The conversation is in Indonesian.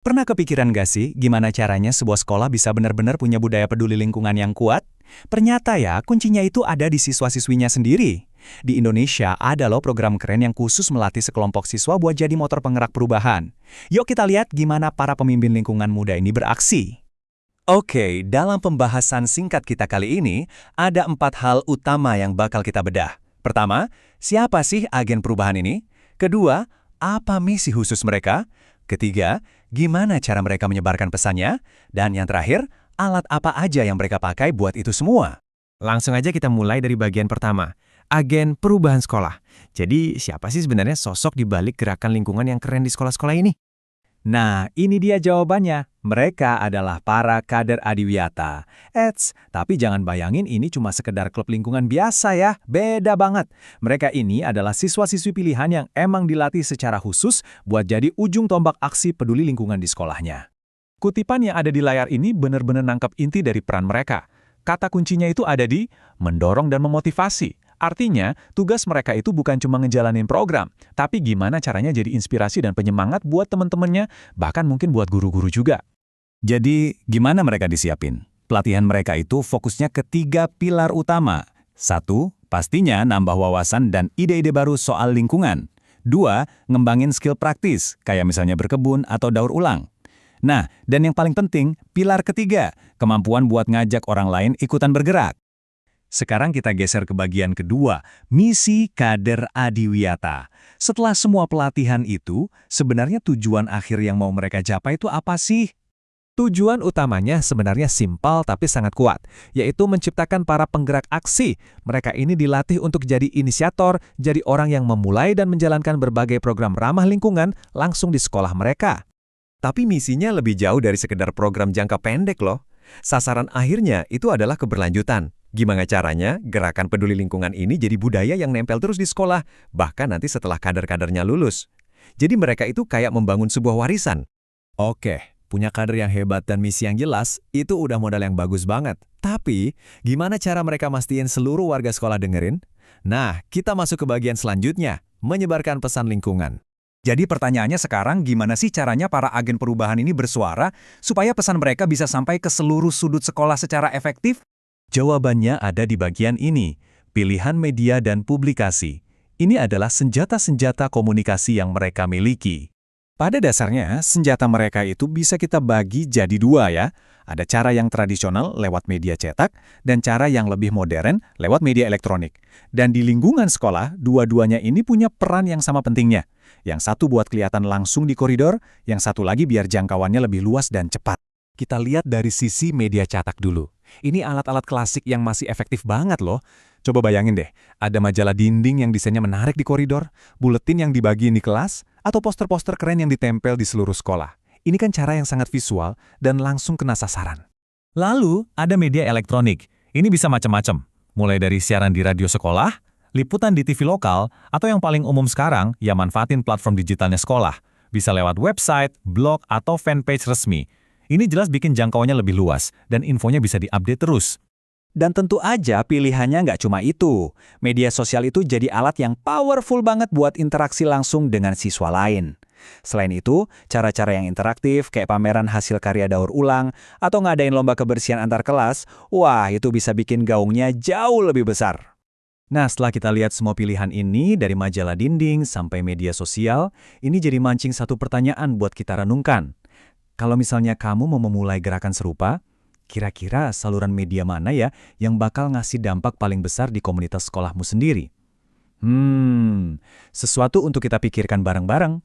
Pernah kepikiran gak sih gimana caranya sebuah sekolah bisa benar-benar punya budaya peduli lingkungan yang kuat? Ternyata ya, kuncinya itu ada di siswa-siswinya sendiri. Di Indonesia ada loh program keren yang khusus melatih sekelompok siswa buat jadi motor penggerak perubahan. Yuk kita lihat gimana para pemimpin lingkungan muda ini beraksi. Oke, dalam pembahasan singkat kita kali ini, ada 4 hal utama yang bakal kita bedah. Pertama, siapa sih agen perubahan ini? Kedua, apa misi khusus mereka? Ketiga, gimana cara mereka menyebarkan pesannya? Dan yang terakhir, alat apa aja yang mereka pakai buat itu semua? Langsung aja kita mulai dari bagian pertama, agen perubahan sekolah. Jadi, siapa sih sebenarnya sosok di balik gerakan lingkungan yang keren di sekolah-sekolah ini? Nah, ini dia jawabannya. Mereka adalah para kader adiwiyata. Tapi jangan bayangin ini cuma sekedar klub lingkungan biasa ya. Beda banget. Mereka ini adalah siswa-siswi pilihan yang emang dilatih secara khusus buat jadi ujung tombak aksi peduli lingkungan di sekolahnya. Kutipan yang ada di layar ini benar-benar nangkap inti dari peran mereka. Kata kuncinya itu ada di mendorong dan memotivasi. Artinya, tugas mereka itu bukan cuma ngejalanin program, tapi gimana caranya jadi inspirasi dan penyemangat buat teman-temannya, bahkan mungkin buat guru-guru juga. Jadi, gimana mereka disiapin? Pelatihan mereka itu fokusnya ke 3 pilar utama. 1, pastinya nambah wawasan dan ide-ide baru soal lingkungan. 2, ngembangin skill praktis, kayak misalnya berkebun atau daur ulang. Nah, dan yang paling penting, pilar ketiga, kemampuan buat ngajak orang lain ikutan bergerak. Sekarang kita geser ke bagian kedua, misi kader adiwiyata. Setelah semua pelatihan itu, sebenarnya tujuan akhir yang mau mereka capai itu apa sih? Tujuan utamanya sebenarnya simpel tapi sangat kuat, yaitu menciptakan para penggerak aksi. Mereka ini dilatih untuk jadi inisiator, jadi orang yang memulai dan menjalankan berbagai program ramah lingkungan langsung di sekolah mereka. Tapi misinya lebih jauh dari sekedar program jangka pendek loh. Sasaran akhirnya itu adalah keberlanjutan. Gimana caranya gerakan peduli lingkungan ini jadi budaya yang nempel terus di sekolah, bahkan nanti setelah kader-kadernya lulus. Jadi mereka itu kayak membangun sebuah warisan. Oke, punya kader yang hebat dan misi yang jelas, itu udah modal yang bagus banget. Tapi, gimana cara mereka mastiin seluruh warga sekolah dengerin? Nah, kita masuk ke bagian selanjutnya, menyebarkan pesan lingkungan. Jadi pertanyaannya sekarang, gimana sih caranya para agen perubahan ini bersuara supaya pesan mereka bisa sampai ke seluruh sudut sekolah secara efektif? Jawabannya ada di bagian ini, pilihan media dan publikasi. Ini adalah senjata-senjata komunikasi yang mereka miliki. Pada dasarnya, senjata mereka itu bisa kita bagi jadi 2 ya. Ada cara yang tradisional lewat media cetak, dan cara yang lebih modern lewat media elektronik. Dan di lingkungan sekolah, dua-duanya ini punya peran yang sama pentingnya. Yang satu buat kelihatan langsung di koridor, yang satu lagi biar jangkauannya lebih luas dan cepat. Kita lihat dari sisi media cetak dulu. Ini alat-alat klasik yang masih efektif banget loh. Coba bayangin deh, ada majalah dinding yang desainnya menarik di koridor, buletin yang dibagiin di kelas, atau poster-poster keren yang ditempel di seluruh sekolah. Ini kan cara yang sangat visual dan langsung kena sasaran. Lalu, ada media elektronik. Ini bisa macam-macam. Mulai dari siaran di radio sekolah, liputan di TV lokal, atau yang paling umum sekarang, ya manfaatin platform digitalnya sekolah. Bisa lewat website, blog, atau fanpage resmi. Ini jelas bikin jangkauannya lebih luas, dan infonya bisa diupdate terus. Dan tentu aja pilihannya nggak cuma itu. Media sosial itu jadi alat yang powerful banget buat interaksi langsung dengan siswa lain. Selain itu, cara-cara yang interaktif kayak pameran hasil karya daur ulang atau ngadain lomba kebersihan antar kelas, wah itu bisa bikin gaungnya jauh lebih besar. Nah, setelah kita lihat semua pilihan ini dari majalah dinding sampai media sosial, ini jadi mancing satu pertanyaan buat kita renungkan. Kalau misalnya kamu mau memulai gerakan serupa, kira-kira saluran media mana ya yang bakal ngasih dampak paling besar di komunitas sekolahmu sendiri? Sesuatu untuk kita pikirkan bareng-bareng.